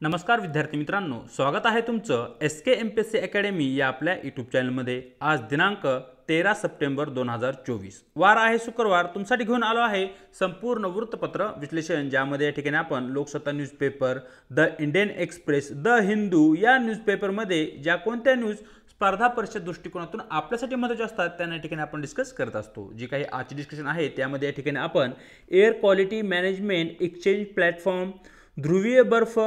नमस्कार विद्यार्थी मित्रांनो, स्वागत आहे तुमचं SK MPSC अकॅडमी या आपल्या यूट्यूब चॅनलमध्ये। आज दिनांक 13 सप्टेंबर 2024 वार आहे शुक्रवार। तुमसाठी घेऊन आलो आहे संपूर्ण वृत्तपत्र विश्लेषण, ज्यामध्ये या ठिकाणी आपण Loksatta newspaper, the Indian express, the Hindu या न्यूजपेपरमध्ये ज्या कोणत्या न्यूज स्पर्धा परीक्षा दृष्टिकोनातून आपल्यासाठी महत्त्वाचे असतात त्यांना ठिकाणी आपण डिस्कस करत असतो। जी काही आजची डिस्कशन आहे त्यामध्ये या ठिकाणी आपण air quality management exchange platform, ध्रुवीय बर्फ,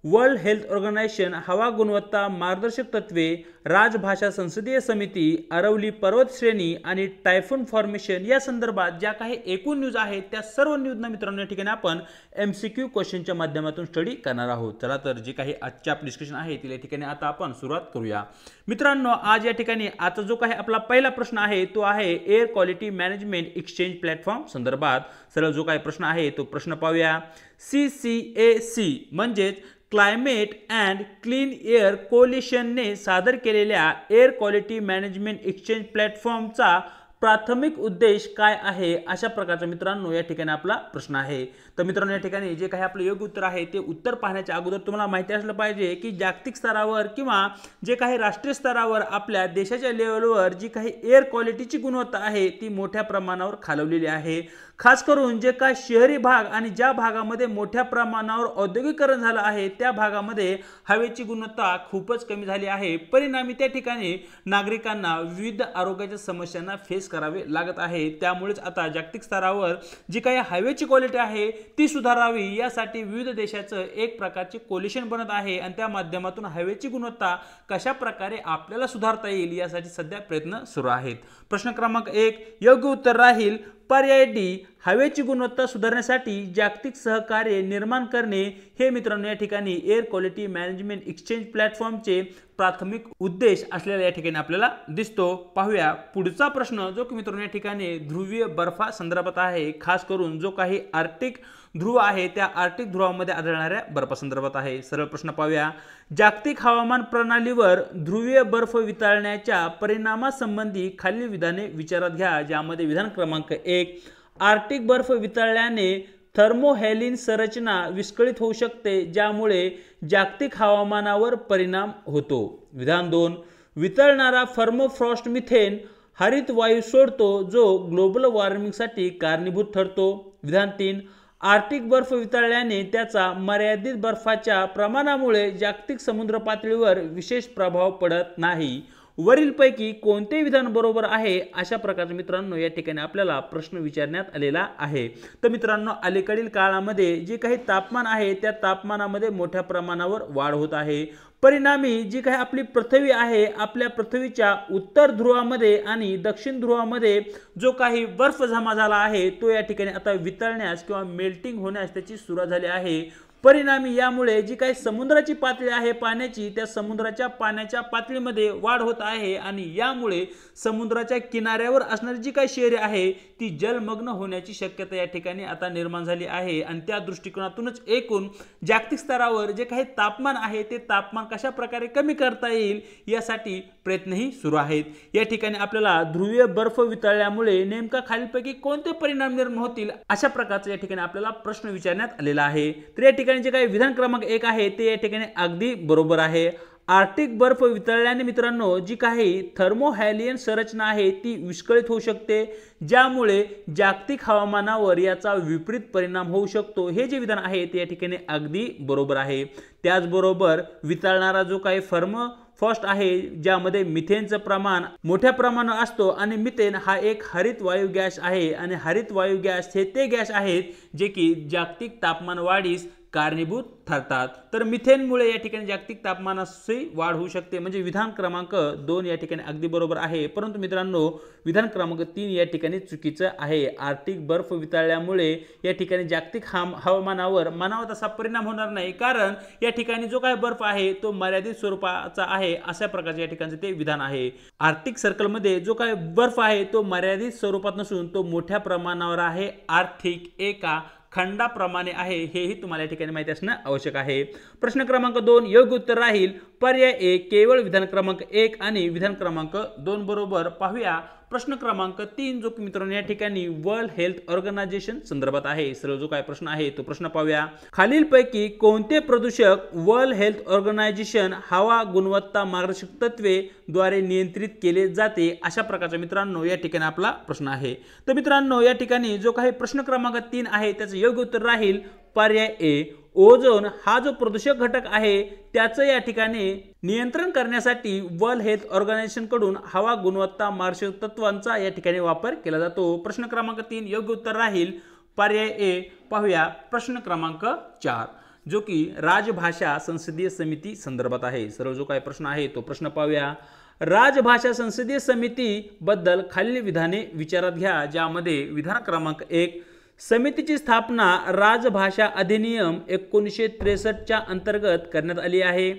वर्ल्ड हेल्थ ऑर्गनायझेशन, हवा गुणवत्ता मार्गदर्शक तत्वे, राजभाषा संसदीय समिती, अरवली पर्वत श्रेणी आणि टायफून फॉर्मेशन या संदर्भात ज्या काही एकूण न्यूज आहेत त्या सर्व न्यूजना मित्रांनो या ठिकाणी आपण MCQ क्वेश्चनच्या माध्यमातून स्टडी करणार आहोत। चला तर जी काही आजची आपली डिस्कशन आहे त्या ठिकाणी आता आपण सुरुवात करूया। मित्रांनो, आज या ठिकाणी आता जो काही आपला पहिला प्रश्न आहे तो आहे air quality management exchange platform संदर्भात। सरळ जो काही प्रश्न आहे तो प्रश्न पाहूया। CCAC म्हणजे क्लायमेट अँड क्लीन एअर कोलिशनने सादर केलेल्या एअर क्वालिटी मॅनेजमेंट एक्सचेंज प्लॅटफॉर्मचा प्राथमिक उद्देश काय आहे, अशा प्रकारचा मित्रांनो या ठिकाणी आपला प्रश्न आहे। तर मित्रांनो या ठिकाणी जे काही आपलं योग्य उत्तर आहे ते उत्तर पाहण्याच्या अगोदर तुम्हाला माहिती असलं पाहिजे की जागतिक स्तरावर किंवा जे काही राष्ट्रीय स्तरावर आपल्या देशाच्या लेवलवर जी काही एअर क्वालिटीची गुणवत्ता आहे ती मोठ्या प्रमाणावर खालवलेली आहे। खास करून जे काही शहरी भाग आणि ज्या भागामध्ये मोठ्या प्रमाणावर औद्योगिकरण झालं आहे त्या भागामध्ये हवेची गुणवत्ता खूपच कमी झाली आहे। परिणामी त्या ठिकाणी नागरिकांना विविध आरोग्याच्या समस्यांना फेस करावे लागत आहे। त्यामुळेच आता जागतिक स्तरावर जी काही हवेची क्वालिटी आहे ती सुधारावी यासाठी विविध देशाचं एक प्रकारचे कोलिशन बनत आहे आणि त्या माध्यमातून हवेची गुणवत्ता कशा प्रकारे आपल्याला सुधारता येईल यासाठी सध्या प्रयत्न सुरू आहेत। प्रश्न क्रमांक 1 योग्य उत्तर राहील पर्याय डी, हवेची गुणवत्ता सुधारण्यासाठी जागतिक सहकार्य निर्माण करणे हे मित्रांनो या ठिकाणी एअर क्वालिटी मॅनेजमेंट एक्सचेंज प्लॅटफॉर्मचे प्राथमिक उद्देश असलेला या ठिकाणी आपल्याला दिसतो। पाहूया पुढचा प्रश्न जो की मित्रांनो या ठिकाणी ध्रुवीय बर्फा संदर्भात आहे। खास करून जो काही आर्क्टिक ध्रुव आहे त्या आर्क्टिक ध्रुवामध्ये आढळणाऱ्या बर्फासंदर्भात आहे। सरळ प्रश्न पाहूया। जागतिक हवामान प्रणालीवर ध्रुवीय बर्फ वितळण्याच्या परिणामासंबंधी खालील विधाने विचारात घ्या, ज्यामध्ये विधान क्रमांक 1 आर्क्टिक बर्फ वितळल्याने थर्मोहॅलिन संरचना विस्कळीत होऊ शकते, ज्यामुळे जागतिक हवामानावर परिणाम होतो। विधान 2 वितळणारा पर्मफ्रॉस्ट मिथेन हरित वायू सोडतो जो ग्लोबल वॉर्मिंगसाठी कारणीभूत ठरतो। विधान 3 आर्क्टिक बर्फ वितळल्याने त्याचा मर्यादित बर्फाच्या प्रमाणामुळे जागतिक समुद्र पातळीवर विशेष प्रभाव पडत नाही। वरीलपैकी कोणते विधान बरोबर आहे, अशा प्रकारचे मित्रांनो या ठिकाणी आपल्याला प्रश्न विचारण्यात आलेला आहे। तर मित्रांनो अलीकडील काळामध्ये जे काही तापमान आहे त्या तापमानामध्ये मोठ्या प्रमाणावर वाढ होत आहे। परिणामी जी काही आपली पृथ्वी आहे आपल्या पृथ्वीच्या उत्तर ध्रुवामध्ये आणि दक्षिण ध्रुवामध्ये जो काही बर्फ जमा झाला आहे तो या ठिकाणी आता वितळण्यास किंवा मेल्टिंग होण्यास त्याची सुरुवात झाली आहे। परिणामी यामुळे जी काही समुद्राची पातळी आहे पाण्याची त्या समुद्राच्या पाण्याच्या पातळीमध्ये वाढ होत आहे आणि यामुळे समुद्राच्या किनाऱ्यावर असणारी जी काही शहरे आहे ती जलमग्न होण्याची शक्यता या ठिकाणी आता निर्माण झाली आहे। आणि त्या दृष्टिकोनातूनच एकूण जागतिक स्तरावर जे काही तापमान आहे ते तापमान कशा प्रकारे कमी करता येईल यासाठी प्रयत्नही सुरू आहेत। या ठिकाणी आपल्याला ध्रुवीय बर्फ वितळल्यामुळे नेमका खालीलपैकी कोणते परिणाम निर्माण होतील अशा प्रकारचा या ठिकाणी आपल्याला प्रश्न विचारण्यात आलेला आहे। तर या ठिकाणी जे काही विधान क्रमांक 1 आहे ते या ठिकाणी अगदी बरोबर आहे। आर्क्टिक बर्फ वितळल्याने मित्रांनो जी काही थर्मोहॅलियन संरचना आहे ती विस्कळीत होऊ शकते, ज्यामुळे जागतिक हवामानावर याचा विपरीत परिणाम होऊ शकतो। हे जे विधान आहे ते या ठिकाणी अगदी बरोबर आहे। त्याचबरोबर वितळणारा जो काही पर्मफ्रॉस्ट आहे ज्यामध्ये मिथेनचं प्रमाण मोठ्या प्रमाणात असतो आणि मिथेन हा एक हरित वायू गॅस आहे आणि हरित वायू गॅस हे ते गॅस आहेत जे की जागतिक तापमान वाढीस कारणीभूत ठरतात। तर मिथेनमुळे या ठिकाणी जागतिक तापमानाची वाढ होऊ शकते। म्हणजे विधान क्रमांक 2 या ठिकाणी अगदी बरोबर आहे। परंतु मित्रांनो विधान क्रमांक 3 या ठिकाणी चुकीचं आहे। आर्क्टिक बर्फ वितळल्यामुळे या ठिकाणी जागतिक हवामानावर म्हणावा तसा परिणाम होणार नाही, कारण या ठिकाणी जो काही बर्फ आहे तो मर्यादित स्वरूपाचा आहे अशा प्रकारचे या ठिकाणचे ते विधान आहे। आर्क्टिक सर्कलमध्ये जो काही बर्फ आहे तो मर्यादित स्वरूपात नसून तो मोठ्या प्रमाणावर आहे, आर्थिक एका खंडाप्रमाणे आहे, हेही तुम्हाला या ठिकाणी माहिती असणे आवश्यक आहे। प्रश्न क्रमांक 2 योग्य उत्तर राहील पर्याय 1 केवळ विधान क्रमांक 1 आणि विधान क्रमांक 2 बरोबर। पाहूया प्रश्न क्रमांक 3 जो की मित्रांनो या ठिकाणी वर्ल्ड हेल्थ ऑर्गनायझेशन संदर्भात आहे। सरळ जो काय प्रश्न आहे तो प्रश्न पाहूया। खालीलपैकी कोणते प्रदूषक वर्ल्ड हेल्थ ऑर्गनायझेशन हवा गुणवत्ता मार्गदर्शक तत्वे द्वारे नियंत्रित केले जाते, अशा प्रकारचा मित्रांनो या ठिकाणी आपला प्रश्न आहे। तर मित्रांनो या ठिकाणी जो काही प्रश्न क्रमांक 3 आहे त्याचे योग्य उत्तर राहील पर्याय ए। ओझोन हा जो प्रदूषक घटक आहे त्याचं या ठिकाणी नियंत्रण करण्यासाठी वर्ल्ड हेल्थ ऑर्गनायझेशन कडून हवा गुणवत्ता मार्गदर्शक तत्वांचा या ठिकाणी वापर केला जातो। प्रश्न क्रमांक 3 योग्य उत्तर राहील पर्याय ए। पाहूया प्रश्न क्रमांक 4 जो की राजभाषा संसदीय समिती संदर्भात आहे। सरळ जो काय प्रश्न आहे तो प्रश्न पाहूया। राजभाषा संसदीय समिती बद्दल खालील विधाने विचारात घ्या, ज्यामध्ये विधान क्रमांक 1 समितीची स्थापना राजभाषा अधिनियम 1963 च्या अंतर्गत करण्यात आली आहे।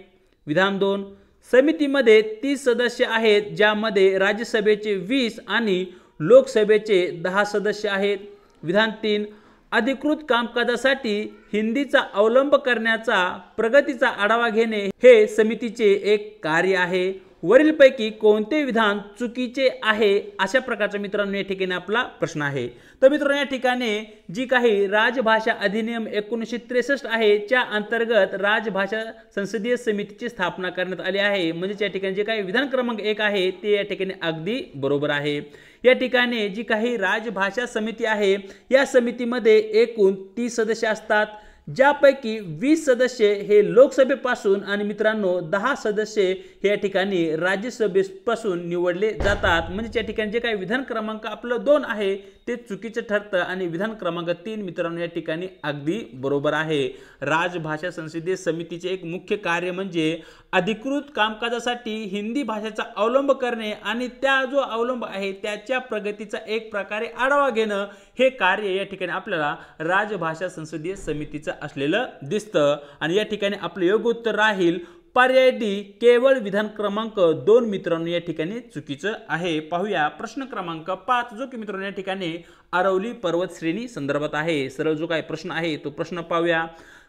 विधान 2 समितीमध्ये 30 सदस्य आहेत, ज्यामध्ये राज्यसभेचे 20 आणि लोकसभेचे 10 सदस्य आहेत। विधान 3 अधिकृत कामकाजासाठी हिंदीचा अवलंब करण्याचा प्रगतीचा आढावा घेणे हे समितीचे एक कार्य आहे। वरीलपैकी कोणते विधान चुकीचे आहे, अशा प्रकारचा मित्रांनो या ठिकाणी आपला प्रश्न आहे। तर मित्रांनो या ठिकाणी जी काही राजभाषा अधिनियम 1963 आहे त्या अंतर्गत राजभाषा संसदीय समितीची स्थापना करण्यात आली आहे, म्हणजे या ठिकाणी जे काही विधान क्रमांक 1 आहे ते या ठिकाणी अगदी बरोबर आहे। या ठिकाणी जी काही राजभाषा समिती आहे या समितीमध्ये एकूण 30 सदस्य असतात, ज्यापैकी 20 सदस्य हे लोकसभेपासून आणि मित्रांनो 10 सदस्य हे या ठिकाणी राज्यसभेपासून निवडले जातात, म्हणजे या ठिकाणी जे काही विधान क्रमांक आपलं 2 आहे ते चुकीचं ठरतं आणि विधान क्रमांक 3 मित्रांनो या ठिकाणी अगदी बरोबर आहे। राजभाषा संसदीय समितीचे एक मुख्य कार्य म्हणजे अधिकृत कामकाजासाठी हिंदी भाषेचा अवलंब करणे आणि त्या जो अवलंब आहे त्याच्या प्रगतीचा एक प्रकारे आढावा घेणं हे कार्य या ठिकाणी आपल्याला राजभाषा संसदीय समितीचं असलेलं दिसतं। आणि या ठिकाणी आपलं योग्य उत्तर राहील पर्याय डी केवळ विधान क्रमांक 2 मित्रांनो या ठिकाणी चुकीचं आहे। पाहूया प्रश्न क्रमांक 5 जो की मित्रांनो या ठिकाणी अरवली पर्वत श्रेणी संदर्भात आहे। सरळ जो काय प्रश्न आहे तो प्रश्न पाहूया।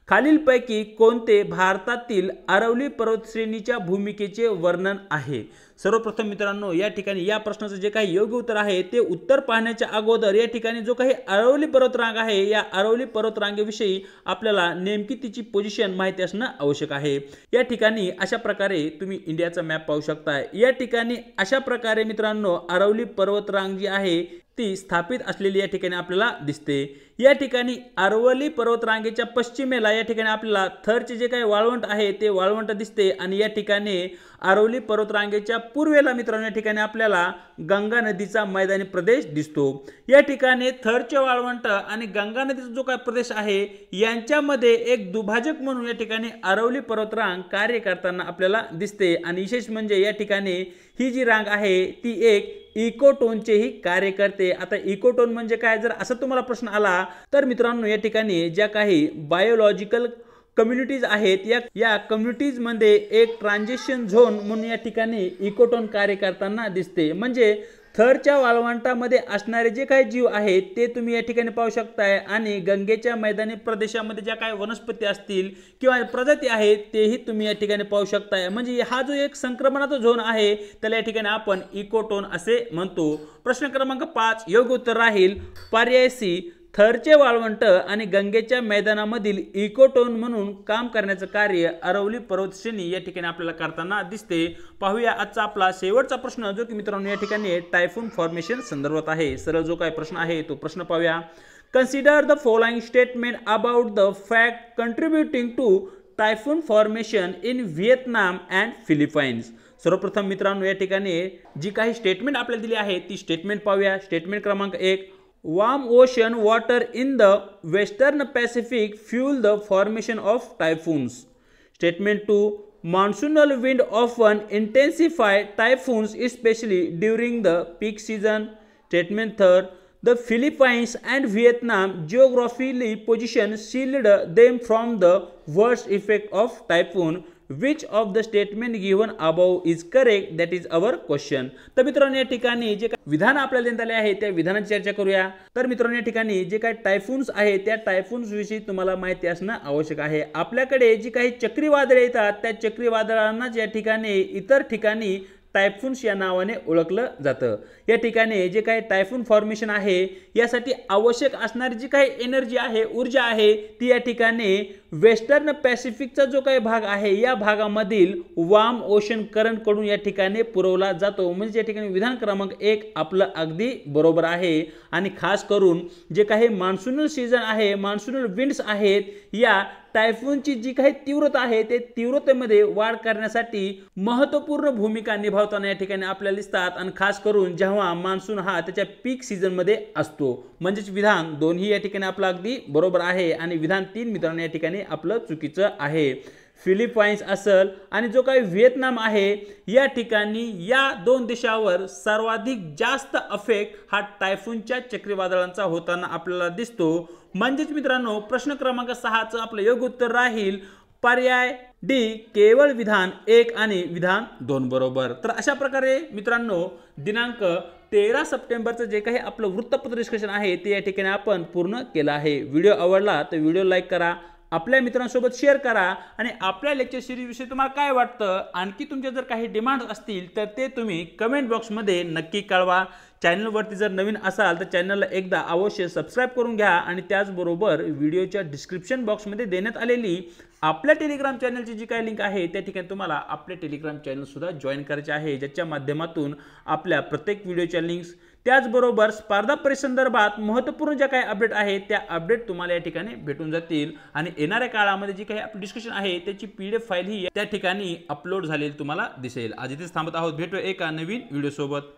खालीलपैकी कोणते भारतातील अरवली पर्वत श्रेणीच्या भूमिकेचे वर्णन आहे। सर्वप्रथम मित्रांनो या ठिकाणी या प्रश्नाचं जे काही योग्य उत्तर आहे ते उत्तर पाहण्याच्या अगोदर या ठिकाणी जो काही अरवली पर्वतरांग आहे या अरवली पर्वतरांगेविषयी आपल्याला नेमकी तिची पोझिशन माहिती असणं आवश्यक आहे। या ठिकाणी अशा प्रकारे तुम्ही इंडियाचा मॅप पाहू शकता। या ठिकाणी अशा प्रकारे मित्रांनो अरवली पर्वतरांग जी आहे ती स्थापित असलेली या ठिकाणी आपल्याला दिसते। या ठिकाणी अरवली पर्वतरांगेच्या पश्चिमेला या ठिकाणी आपल्याला थरचे जे काही वाळवंट आहे ते वाळवंट दिसते आणि या ठिकाणी अरवली पर्वतरांगेच्या पूर्वेला मित्रांनो या ठिकाणी आपल्याला गंगा नदीचा मैदानी प्रदेश दिसतो। या ठिकाणी थरचे वाळवंट आणि गंगा नदीचा जो काही प्रदेश आहे यांच्यामध्ये एक दुभाजक म्हणून या ठिकाणी अरवली पर्वतरांग कार्य करताना आपल्याला दिसते आणि विशेष म्हणजे या ठिकाणी ही जी रांग आहे ती एक इकोटोनचेही कार्य करते। आता इकोटोन म्हणजे काय, जर असं तुम्हाला प्रश्न आला तर मित्रांनो या ठिकाणी ज्या काही बायोलॉजिकल कम्युनिटीज आहेत या कम्युनिटीज मध्ये एक ट्रान्झिशन झोन म्हणून या ठिकाणी इकोटोन कार्य करताना दिसते। म्हणजे थरच्या वाळवंटामध्ये असणारे जे काही जीव आहेत ते तुम्ही या ठिकाणी पाहू शकताय आणि गंगेच्या मैदानी प्रदेशामध्ये ज्या काही वनस्पती असतील किंवा प्रजाती आहेत तेही तुम्ही या ठिकाणी पाहू शकताय। म्हणजे हा जो एक संक्रमणाचा झोन आहे त्याला या ठिकाणी आपण इकोटोन असे म्हणतो। प्रश्न क्रमांक 5 योग्य उत्तर राहील पर्याय सी। थरचे वाळवंट आणि गंगेच्या मैदानामधील इकोटोन म्हणून काम करण्याचं कार्य अरवली पर्वत श्रेणी या ठिकाणी आपल्याला करताना दिसते। पाहूया आजचा आपला शेवटचा प्रश्न जो की मित्रांनो या ठिकाणी टायफून फॉर्मेशन संदर्भात आहे। सरळ जो काय प्रश्न आहे तो प्रश्न पाहूया। Consider the following statement about the fact contributing to typhoon formation in Vietnam and Philippines. सर्वप्रथम मित्रांनो या ठिकाणी जी काही स्टेटमेंट आपल्याला दिली आहे ती स्टेटमेंट पाहूया। स्टेटमेंट क्रमांक 1 warm ocean water in the western Pacific fuel the formation of typhoons. Statement 2 monsoonal wind often intensify typhoons especially during the peak season. Statement 3 the Philippines and Vietnam geographically position shield them from the worst effect of typhoon. Which of the statement given above is correct? That is our question. तर मित्रांनो या ठिकाणी जे विधान आपल्याला देण्यात आले आहे त्या विधानाची चर्चा करूया। तर मित्रांनो या ठिकाणी जे काही टायफून्स आहे त्या टायफून्स विषयी तुम्हाला माहिती असणं आवश्यक आहे। आपल्याकडे जी काही चक्रीवादळे येतात त्या चक्रीवादळांना या ठिकाणी इतर ठिकाणी टायफून्स या नावाने ओळखलं जातं। या ठिकाणी जे काही टायफून फॉर्मेशन आहे यासाठी आवश्यक असणारी जी काही एनर्जी आहे, ऊर्जा आहे, ती या ठिकाणी वेस्टर्न पॅसिफिकचा जो काही भाग आहे या भागामधील वार्म ओशन करंट कडून या ठिकाणी पुरवला जातो। म्हणजे या ठिकाणी विधान क्रमांक 1 आपलं अगदी बरोबर आहे। आणि खास करून जे काही मान्सूनल सीझन आहे, मान्सूनल विंड्स आहेत, या टायफूनची जी काही तीव्रता आहे ते तीव्रतेमध्ये वाढ करण्यासाठी महत्त्वपूर्ण भूमिका निभावताना या ठिकाणी आपल्याला दिसतात। आणि खास करून जेव्हा मान्सून हा त्याच्या पीक सीझन मध्ये असतो। म्हणजेच विधान 2 ही या ठिकाणी आपलं अगदी बरोबर आहे आणि विधान 3 मित्रांनो या ठिकाणी आपलं चुकीचं आहे। फिलिपाईन्स असल आणि जो काही व्हिएतनाम आहे या ठिकाणी या 2 देशावर सर्वाधिक जास्त अफेक्ट हा टायफूनच्या चक्रीवादळांचा होताना आपल्याला दिसतो। म्हणजेच मित्रांनो प्रश्न क्रमांक 6 चं आपलं योग्य उत्तर राहील पर्याय डी, केवळ विधान 1 आणि विधान 2 बरोबर। तर अशा प्रकारे मित्रांनो दिनांक 13 सप्टेंबरचं जे काही आपलं वृत्तपत्र डिस्कशन आहे ते या ठिकाणी आपण पूर्ण केलं आहे। व्हिडिओ आवडला तर व्हिडिओ लाईक करा, आपल्या मित्रांसोबत शेअर करा आणि आपल्या लेक्चर सिरीज विषयी तुम्हाला काय वाटतं, आणखी तुमचे जर काही डिमांड असतील तर ते तुम्ही कमेंट बॉक्समध्ये नक्की कळवा। चॅनलवरती जर नवीन असाल तर चॅनलला एकदा अवश्य सबस्क्राइब करून घ्या आणि त्याचबरोबर व्हिडिओच्या डिस्क्रिप्शन बॉक्समध्ये देण्यात आलेली आपल्या टेलिग्राम चॅनलची जी काही लिंक आहे त्या ठिकाणी तुम्हाला आपले टेलिग्राम चॅनल सुद्धा जॉईन करायचे आहे, ज्याच्या माध्यमातून आपल्या प्रत्येक व्हिडिओच्या लिंक्स त्याचबरोबर स्पर्धा परीक्षेसंदर्भात महत्त्वपूर्ण ज्या काही अपडेट आहेत त्या अपडेट तुम्हाला या ठिकाणी भेटून जातील। आणि येणाऱ्या काळामध्ये जी काही आपलं डिस्कशन आहे त्याची PDF फाईल ही त्या ठिकाणी अपलोड झालेली तुम्हाला दिसेल। आज इथेच थांबत आहोत, भेटू एका नवीन व्हिडिओ सोबत।